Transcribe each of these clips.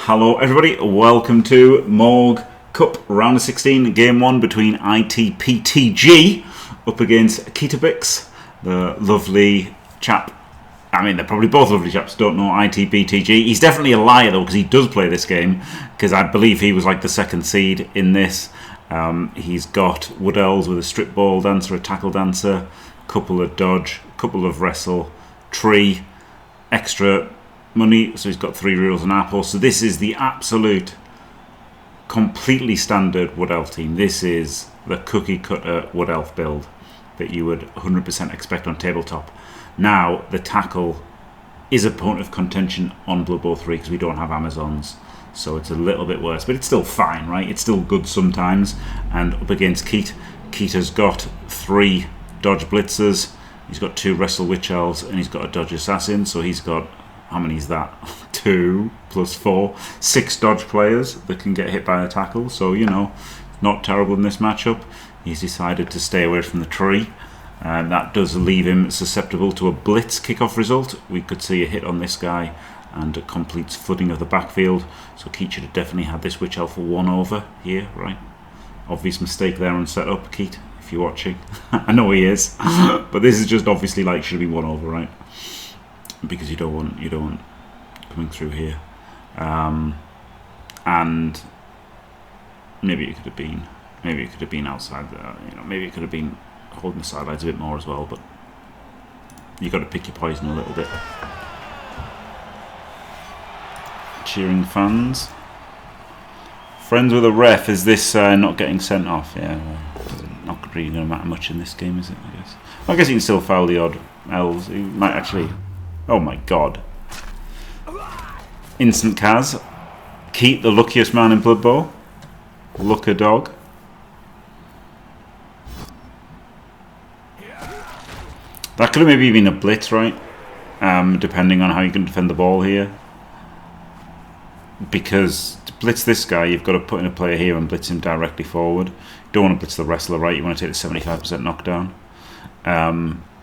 Hello everybody, welcome to Morg Cup Round of 16, Game 1 between IDPTG up against Keithabix, the lovely chap. I mean, they're probably both lovely chaps, don't know IDPTG. He's definitely a liar though, because he does play this game, because I believe he was like the second seed in this. He's got Wood Elves with a strip ball dancer, a tackle dancer, couple of dodge, couple of wrestle, tree, extra money, so he's got 3 reels and apple. So this is the absolute completely standard Wood Elf team. This is the cookie cutter Wood Elf build that you would 100% expect on tabletop. Now the tackle is a point of contention on Blood Bowl 3 because we don't have Amazons, so it's a little bit worse, but it's still fine, right? It's still good sometimes. And up against Keith, Keith has got 3 dodge blitzers, he's got 2 wrestle witch elves, and he's got a dodge assassin, so he's got, how many is that? 2 plus 4, 6 dodge players that can get hit by a tackle. So, you know, not terrible in this matchup. He's decided to stay away from the tree, and that does leave him susceptible to a blitz kickoff result. We could see a hit on this guy and it completes flooding of the backfield. So Keith should have definitely had this witch elf for 1 over here, right? Obvious mistake there on setup, Keith, if you're watching. I know he is, but this is just obviously like should be 1 over, right? Because you don't want coming through here, and maybe it could have been outside there, you know, maybe it could have been holding the sidelines a bit more as well, but you got to pick your poison a little bit. Cheering fans, friends with a ref. Is this not getting sent off? Yeah, well, not really going to matter much in this game, is it? I guess you can still foul the odd elves. You might actually. Oh my god. Instant Kaz. Keith, the luckiest man in Blood Bowl. Look a dog. That could have maybe been a blitz, right? Depending on how you can defend the ball here. Because to blitz this guy, you've got to put in a player here and blitz him directly forward. You don't want to blitz the wrestler, right? You want to take the 75% knockdown.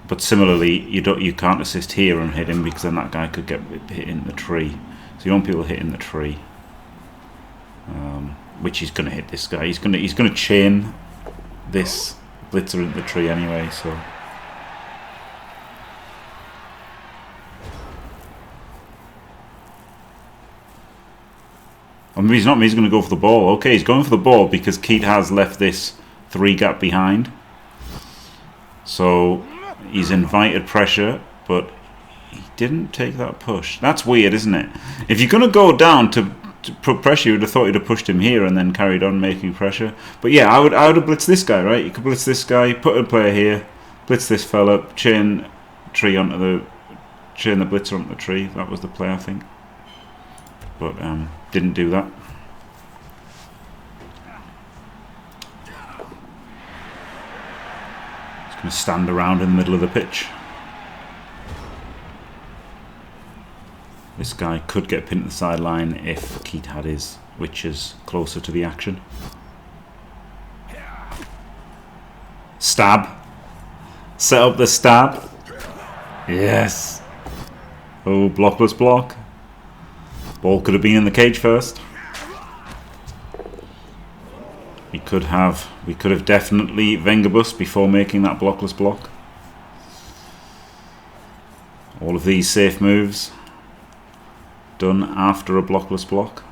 But similarly, you can't assist here and hit him, because then that guy could get hit in the tree. So you want people to hit in the tree, which he's going to hit this guy. He's going to chain this blitzer into the tree anyway. So I mean, he's not. He's going to go for the ball. Okay, he's going for the ball because Keith has left this 3 gap behind. So he's invited pressure, but he didn't take that push. That's weird, isn't it? If you're going to go down to put pressure, you would have thought you'd have pushed him here and then carried on making pressure. But yeah, I would have blitzed this guy, right? You could blitz this guy, put a player here, blitz this fella, chain the blitzer onto the tree. That was the play, I think. But didn't do that. Going to stand around in the middle of the pitch. This guy could get pinned to the sideline if Keith had his witches closer to the action. Stab. Set up the stab. Yes. Oh, blockless block. Ball could have been in the cage first. We could have definitely Vengabus before making that blockless block. All of these safe moves done after a blockless block.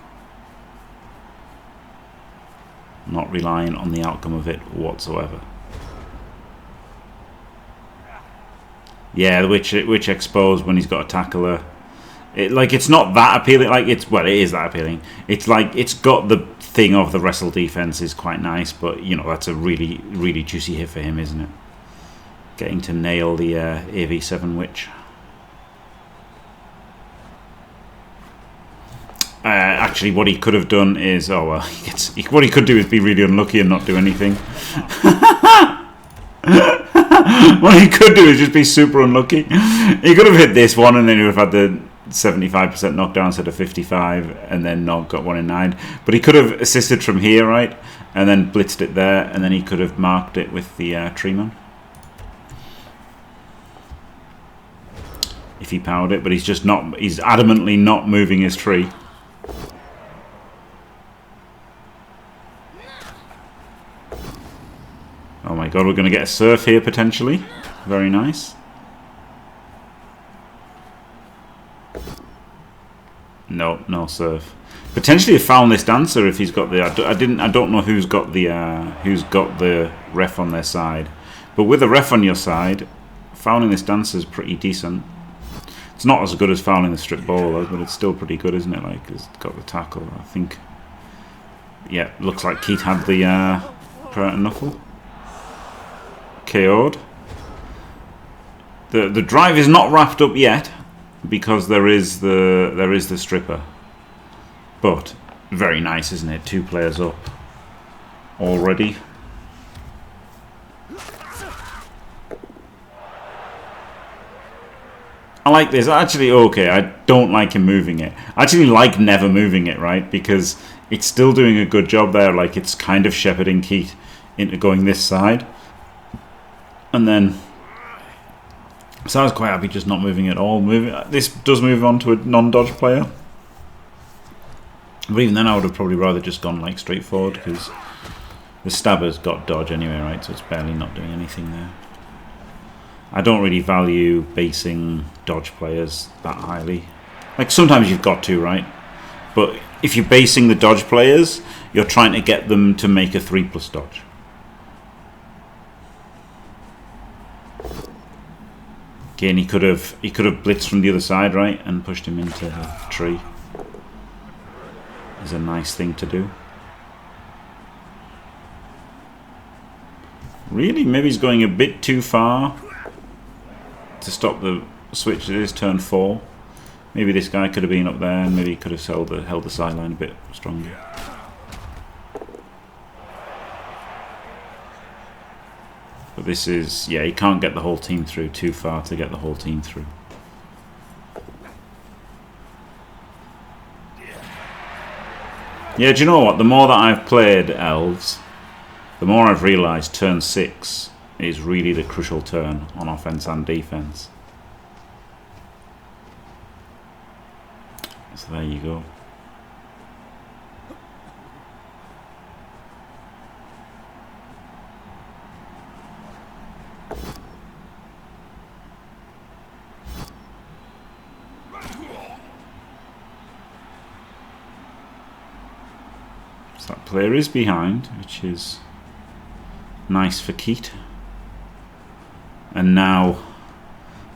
Not relying on the outcome of it whatsoever. Yeah, which exposed when he's got a tackler. It's not that appealing. It is that appealing. It's like it's got the thing of the wrestle defense is quite nice, but you know that's a really, really juicy hit for him, isn't it? Getting to nail the AV7 witch. Actually, what he could have done is, what he could do is be really unlucky and not do anything. What he could do is just be super unlucky. He could have hit this one and then he would have had the 75% knockdown instead of 55, and then not got 1 in 9. But he could have assisted from here, right, and then blitzed it there, and then he could have marked it with the tree man if he powered it. But he's just not. He's adamantly not moving his tree. god, we're going to get a surf here potentially. Very nice. No, no surf. Potentially a foul on this dancer if he's got the. I don't know who's got the ref on their side, but with a ref on your side, fouling this dancer is pretty decent. It's not as good as fouling the strip bowler, but it's still pretty good, isn't it? Like, it's got the tackle. I think. Yeah, looks like Keith had the knuckle. KO'd. The drive is not wrapped up yet because there is the stripper. But very nice, isn't it? 2 players up already. I like this. Actually, okay, I don't like him moving it. I actually like never moving it, right? Because it's still doing a good job there. Like, it's kind of shepherding Keith into going this side. And then... So I was quite happy just not moving at all. This does move on to a non-dodge player. But even then I would have probably rather just gone like straight forward because the stabber's got dodge anyway, right? So it's barely not doing anything there. I don't really value basing dodge players that highly. Like sometimes you've got to, right? But if you're basing the dodge players, you're trying to get them to make a 3+ dodge. Again, he could have blitzed from the other side, right, and pushed him into the tree. Is a nice thing to do. Really, maybe he's going a bit too far to stop the switch. It is turn 4. Maybe this guy could have been up there, and maybe he could have held the sideline a bit stronger. But this is, yeah, he can't get the whole team through. Too far to get the whole team through. Yeah, do you know what? The more that I've played Elves, the more I've realised turn 6 is really the crucial turn on offence and defence. So there you go. So that player is behind, which is nice for Keith. And now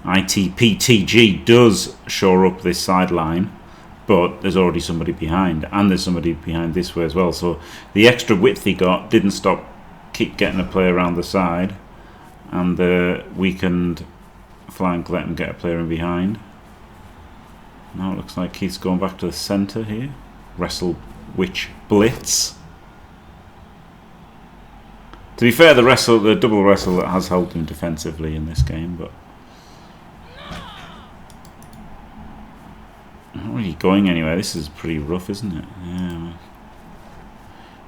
IDPTG does shore up this sideline, but there's already somebody behind, and there's somebody behind this way as well. So the extra width he got didn't stop Keith getting a player around the side, and the weakened flank let him get a player in behind. Now it looks like Keith's going back to the centre here. Wrestle Witch Blitz. To be fair, the double wrestle that has helped him defensively in this game, but not really going anywhere. This is pretty rough, isn't it? Yeah.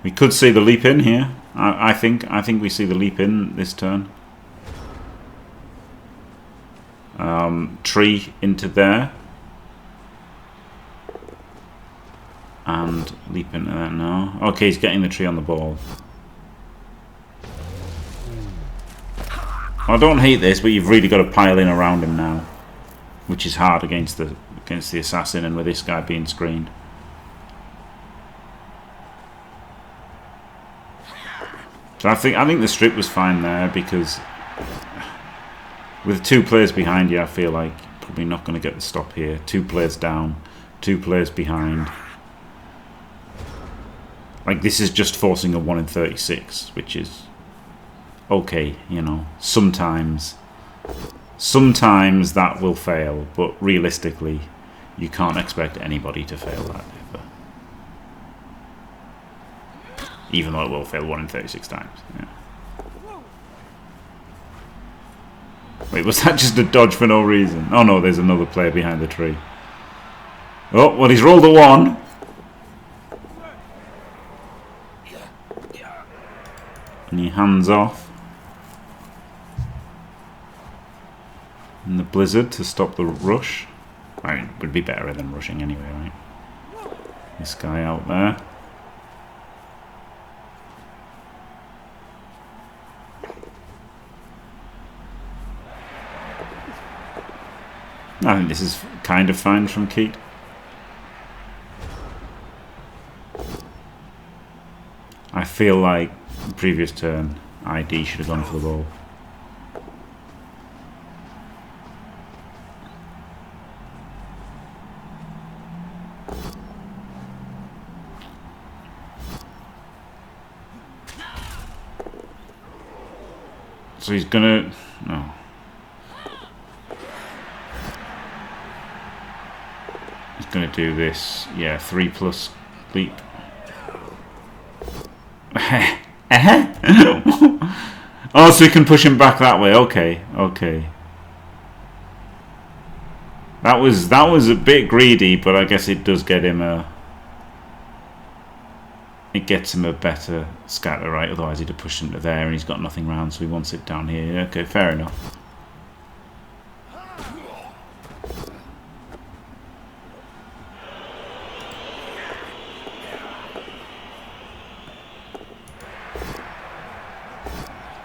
We could see the leap in here. I think we see the leap in this turn. Tree into there. And leap into that now. Okay, he's getting the tree on the ball. I don't hate this, but you've really got to pile in around him now, which is hard against the assassin, and with this guy being screened. So I think the strip was fine there, because with 2 players behind you, I feel like you're probably not going to get the stop here. 2 players down, 2 players behind. Like, this is just forcing a 1 in 36, which is okay, you know. Sometimes that will fail, but realistically, you can't expect anybody to fail that ever. Even though it will fail 1 in 36 times. Yeah. Wait, was that just a dodge for no reason? Oh no, there's another player behind the tree. Oh, well, he's rolled a 1. And he hands off in the blizzard to stop the rush. I mean, it would be better than rushing anyway, right? This guy out there. I think this is kind of fine from Keith. I feel like the previous turn ID should have gone for the ball. So he's gonna... no. He's gonna do this. Yeah, 3+ leap. Oh, so we can push him back that way. Okay, okay. That was a bit greedy, but I guess it does get him a... it gets him a better scatter, right? Otherwise he'd have pushed him to there and he's got nothing round, so he wants it down here. Okay, fair enough.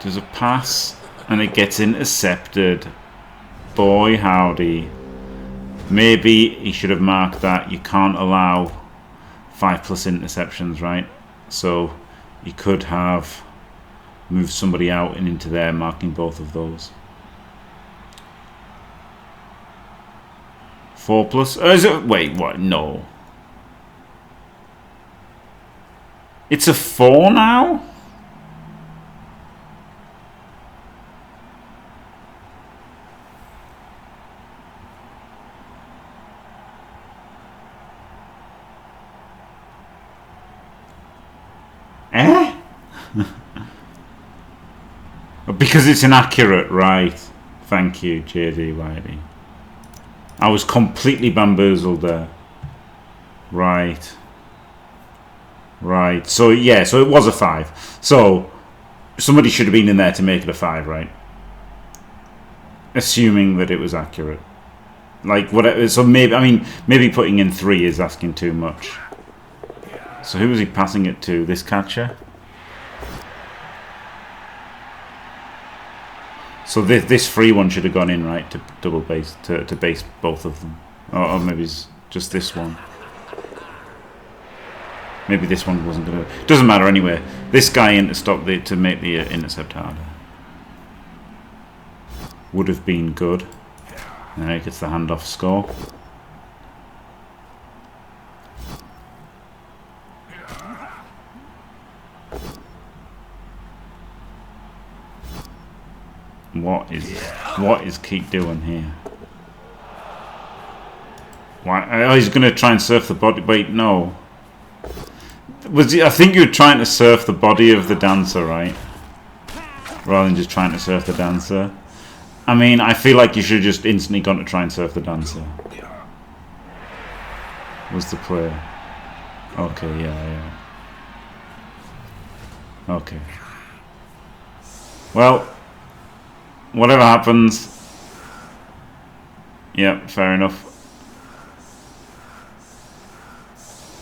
Does a pass and it gets intercepted. Boy howdy. Maybe he should have marked that. You can't allow 5+ interceptions, right? So you could have moved somebody out and into there, marking both of those. 4+. Is it? Wait, what? No. It's a 4 now? Because it's inaccurate, right? Thank you, JD Wiley. I was completely bamboozled there. Right. Right. So, yeah, so it was a 5. So, somebody should have been in there to make it a 5, right? Assuming that it was accurate. Like, whatever. So, maybe, I mean, maybe putting in 3 is asking too much. So, who was he passing it to? This catcher? So this free one should have gone in, right, to double base, to base both of them. Or maybe it's just this one. Maybe this one wasn't going to... Doesn't matter anyway. This guy in to stop the... to make the intercept harder. Would have been good. There he gets the handoff score. What is Keith doing here? Why? Oh, he's going to try and surf the body. Wait, no. I think you were trying to surf the body of the dancer, right? Rather than just trying to surf the dancer. I mean, I feel like you should have just instantly gone to try and surf the dancer. Was the play? Okay, yeah. Okay. Well, whatever happens. Yeah, fair enough.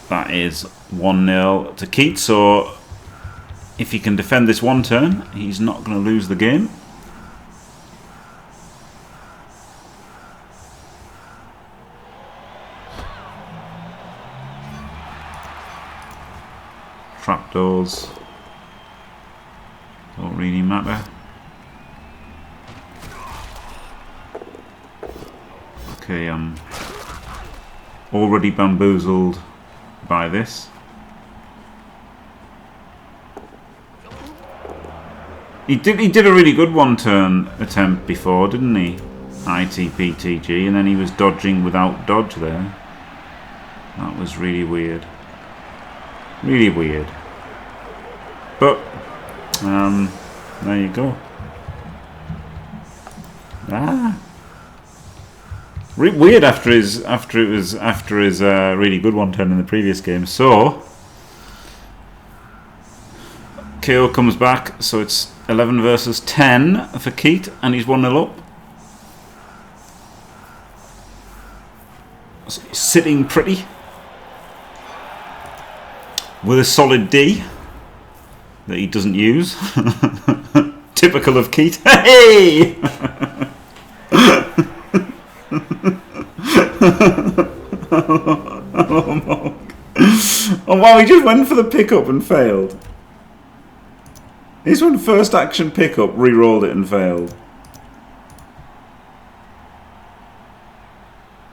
That is 1-0 to Keith. So if he can defend this one turn, he's not going to lose the game. Trapdoors don't really matter. Okay, I'm already bamboozled by this. He did a really good one-turn attempt before, didn't he? IDPTG, and then he was dodging without dodge there. That was really weird. Really weird. But there you go. Weird after his really good one turn in the previous game. So KO comes back, so it's 11 versus 10 for Keith, and he's 1-0 up. So he's sitting pretty with a solid D that he doesn't use. Typical of Keith. Hey! Hello, Morg. Oh wow, he just went for the pickup and failed. He's went first action pickup, re-rolled it and failed.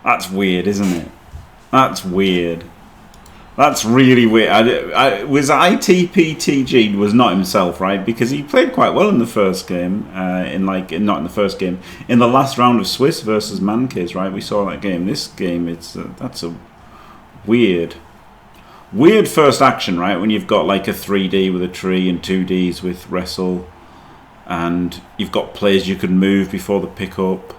That's weird, isn't it? That's weird. That's really weird. Was IDPTG was not himself, right? Because he played quite well in the first game. Not in the first game. In the last round of Swiss versus Mankiz, right? We saw that game. This game, that's a weird first action, right? When you've got like a 3D with a tree and 2Ds with wrestle, and you've got players you could move before the pickup.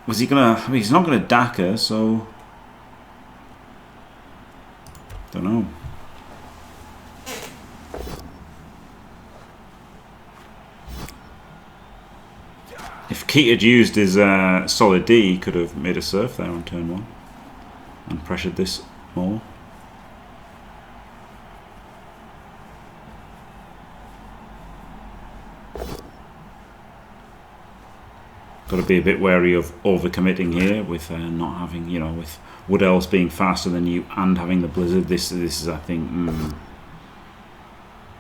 Was he gonna? I mean, he's not gonna Daka, so. Don't know. If Keat had used his solid D, he could have made a surf there on turn 1 and pressured this more. Got to be a bit wary of overcommitting here with not having, you know, with Wood Elves being faster than you and having the Blizzard. This is, I think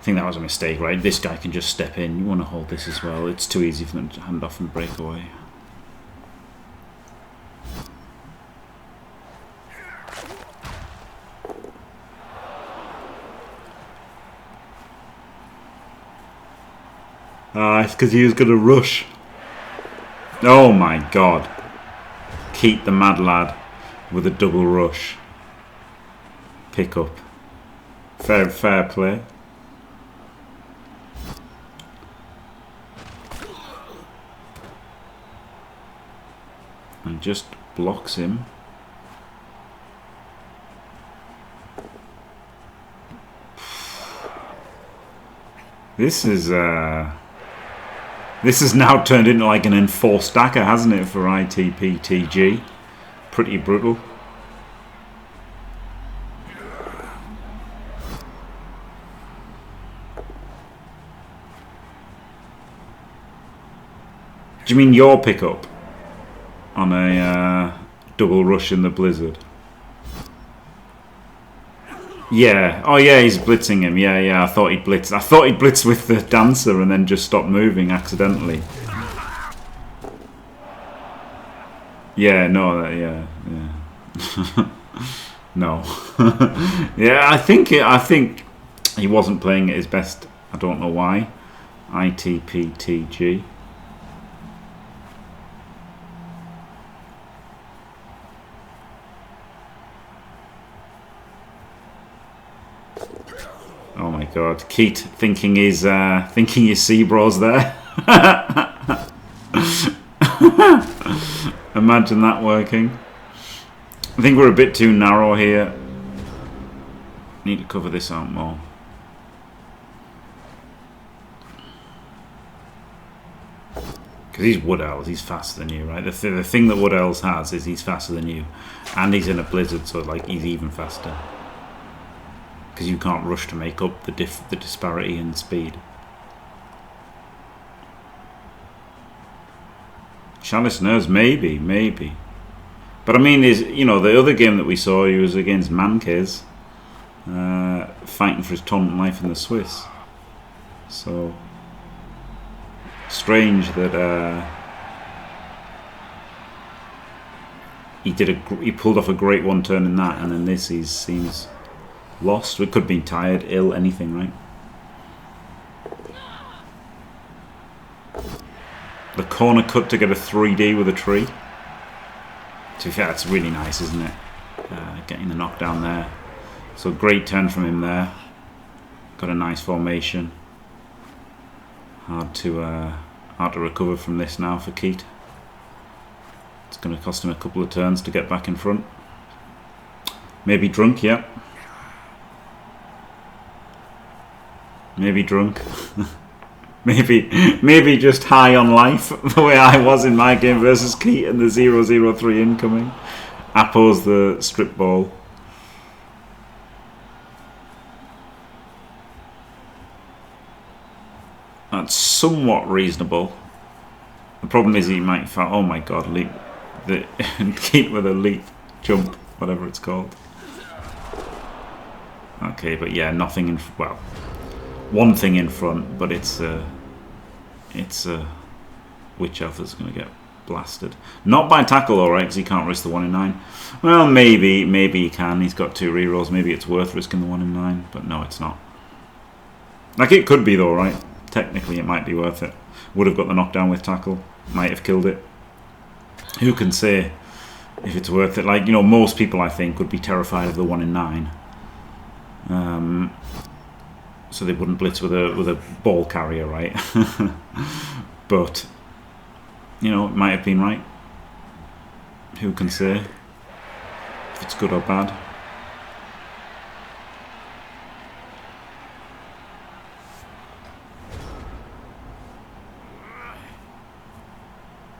that was a mistake, right? This guy can just step in. You want to hold this as well. It's too easy for them to hand off and break away. It's because he was going to rush. Oh my god. Keat the mad lad with a double rush. Pick up. Fair play. And just blocks him. This has now turned into like an enforced stacker, hasn't it, for IDPTG? Pretty brutal. Do you mean your pickup on a double rush in the Blizzard? Yeah. Oh yeah, he's blitzing him. Yeah. I thought he'd blitz with the dancer and then just stop moving accidentally. Yeah. No. Yeah. No. Yeah. I think he wasn't playing at his best. I don't know why. IDPTG. Oh my god, Keat thinking his Seabros there. Imagine that working. I think we're a bit too narrow here. Need to cover this out more. Because he's Wood Elves, he's faster than you, right? The thing that Wood Elves has is he's faster than you. And he's in a Blizzard, so like he's even faster. Because you can't rush to make up the disparity in speed. Chalice Nerves, maybe. But I mean, the other game that we saw, he was against Mankiz, fighting for his tournament life in the Swiss. So strange that he pulled off a great one turn in that, and then this he seems lost. We could be tired, ill, anything, right? The corner cut to get a 3D with a tree. To be fair, that's really nice, isn't it? Getting the knockdown there. So great turn from him there. Got a nice formation. Hard to recover from this now for Keat. It's going to cost him a couple of turns to get back in front. Maybe drunk, yeah. Maybe drunk. maybe just high on life, the way I was in my game versus Keat and the 0-0-3 incoming. Apo's the strip ball. That's somewhat reasonable. The problem is he might fall. Oh my god, leap. Keat with a leap. jump, whatever it's called. Okay, but yeah, nothing in, well, one thing in front, but it's Witch Elf that's going to get blasted. Not by tackle, alright, because he can't risk the 1 in 9. Well, maybe he can. He's got 2 rerolls. Maybe it's worth risking the 1 in 9, but no, it's not. Like, it could be though, right? Technically, it might be worth it. Would have got the knockdown with tackle. Might have killed it. Who can say if it's worth it? Like, you know, most people, I think, would be terrified of the 1 in 9. So they wouldn't blitz with a ball carrier, right? But, you know, it might have been right. Who can say if it's good or bad?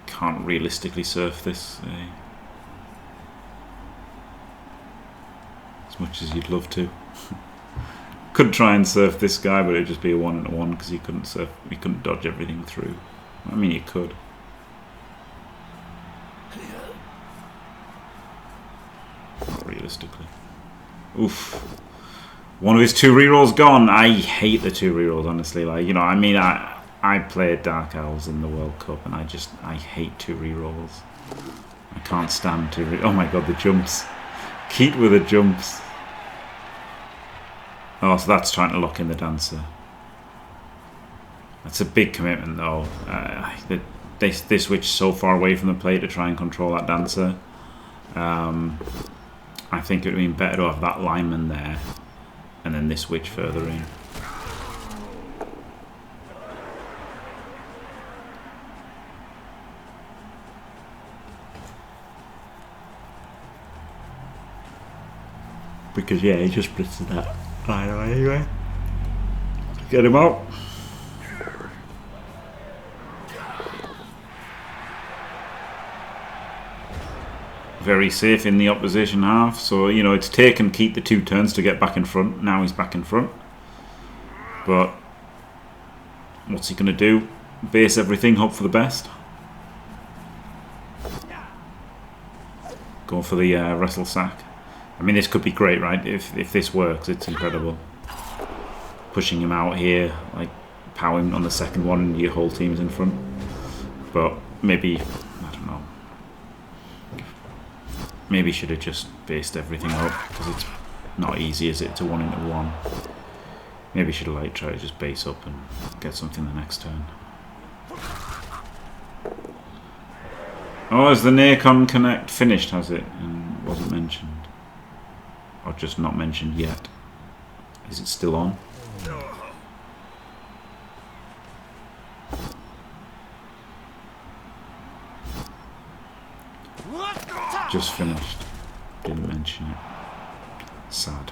Can't realistically surf this as much as you'd love to. Could try and surf this guy, but it'd just be a 1 in 1 because he couldn't surf. He couldn't dodge everything through. I mean, he could. Not realistically. Oof. One of his 2 rerolls gone. I hate the 2 rerolls, honestly. Like, you know, I mean, I played Dark Elves in the World Cup, and I hate 2 rerolls. I can't stand 2 rerolls. Oh my god, the jumps. Keat with the jumps. Oh, so that's trying to lock in the dancer. That's a big commitment, though. They switch so far away from the plate to try and control that dancer. I think it would have been better to have that lineman there, and then this switch further in. Because yeah, he just blitzed that. I know, anyway. Get him out. Very safe in the opposition half, so you know it's taken Keat the 2 turns to get back in front. Now he's back in front. But what's he gonna do? Base everything, hope for the best. Go for the wrestle sack. I mean, this could be great, right? If this works, it's incredible. Pushing him out here, like powering on the second one, and your whole team's in front. But maybe, I don't know. Maybe should have just based everything up because it's not easy, is it? It's a 1 into 1. Maybe should have like tried to just base up and get something the next turn. Oh, has the Nacon Connect finished? Has it? And wasn't mentioned. Or just not mentioned yet. Is it still on? Just finished. Didn't mention it. Sad.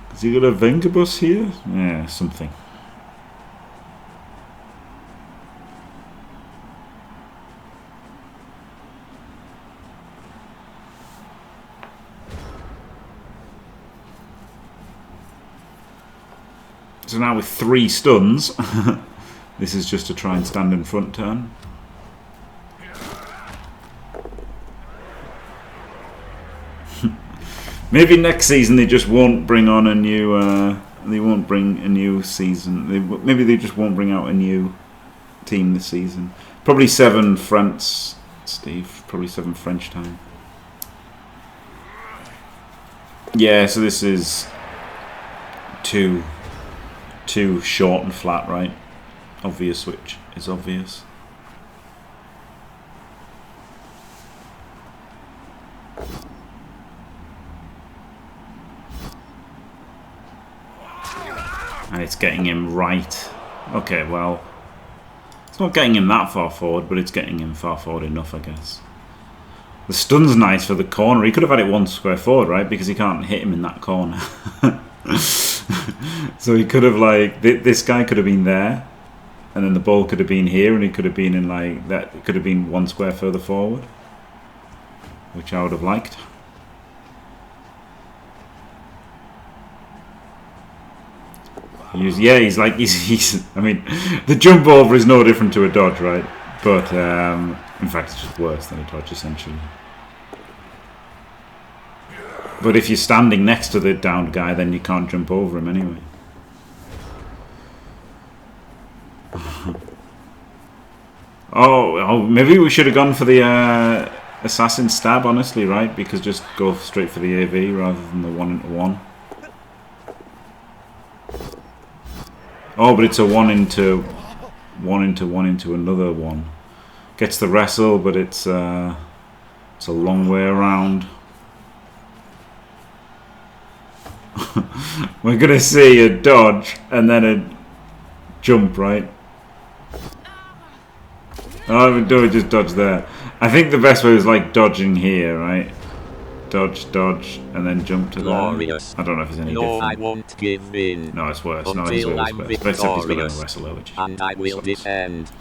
Has he got a Vengabus here? Yeah, something. So now with 3 stuns, this is just to try and stand in front turn. Maybe next season they just won't bring on a new. They won't bring a new season. Maybe they just won't bring out a new team this season. Probably 7 France, Steve. Probably 7 French time. Yeah. So this is too short and flat, right? Obvious switch is obvious. And it's getting him right. Okay, well, it's not getting him that far forward, but it's getting him far forward enough, I guess. The stun's nice for the corner. He could have had it 1 square forward, right? Because he can't hit him in that corner. So he could have, like, this guy could have been there, and then the ball could have been here, and he could have been in, like, that. It could have been 1 square further forward, which I would have liked. Yeah, he's like he's. I mean, the jump over is no different to a dodge, right? But in fact, it's just worse than a dodge essentially. But if you're standing next to the downed guy, then you can't jump over him anyway. Oh, maybe we should have gone for the assassin stab, honestly, right? Because just go straight for the AV rather than the 1-into-1. Oh, but it's a 1-into-1 into another one. Gets the wrestle, but it's a long way around. We're gonna see a dodge and then a jump, right? Oh, we just dodge there. I think the best way is like dodging here, right? Dodge, dodge, and then jump to Glorious. there. I don't know if there's any different. I won't give in. No, it's worse. No, Until it's I'm worse. But except he's got a victorious. wrestle, which And I will defend.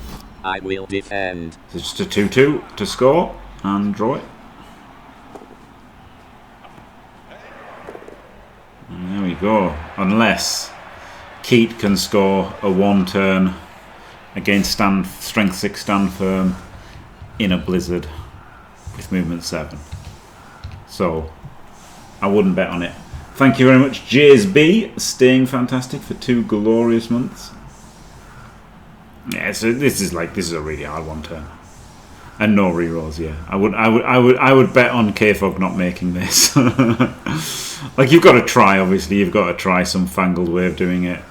I will defend. So just a 2-2 to score and draw it. And there we go. Unless Keat can score a 1-turn against strength 6 stand firm in a blizzard with movement 7. So I wouldn't bet on it. Thank you very much, JSB, staying fantastic for 2 glorious months. Yeah, so this is a really hard 1-turn. And no rerolls, yeah. I would bet on Keithabix not making this. Like, you've got to try, obviously. You've got to try some fangled way of doing it.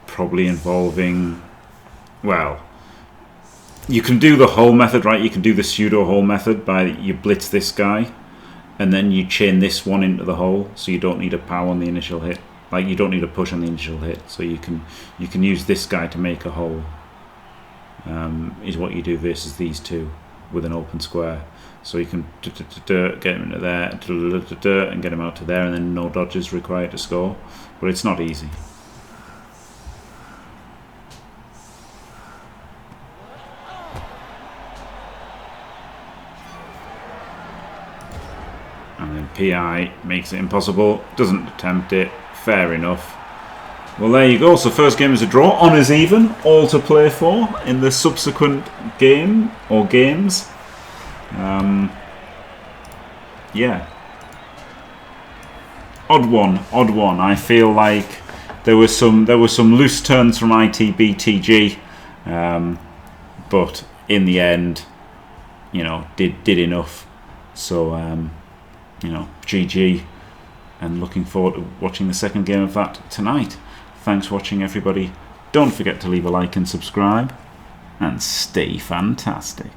Probably involving, well, you can do the hole method, right? You can do the pseudo hole method by you blitz this guy and then you chain this one into the hole, so you don't need a pow on the initial hit. Like, you don't need a push on the initial hit, so you can use this guy to make a hole. Is what you do versus these two with an open square. So you can get him into there and get him out to there, and then no dodges required to score. But it's not easy. And then PI makes it impossible, doesn't attempt it, fair enough. Well, there you go, so first game is a draw, honours even, all to play for in the subsequent game, or games. Yeah. Odd one, I feel like there were some loose turns from IDPTG, but in the end, you know, did enough. So, you know, GG, and looking forward to watching the second game of that tonight. Thanks for watching, everybody. Don't forget to leave a like and subscribe, and stay fantastic.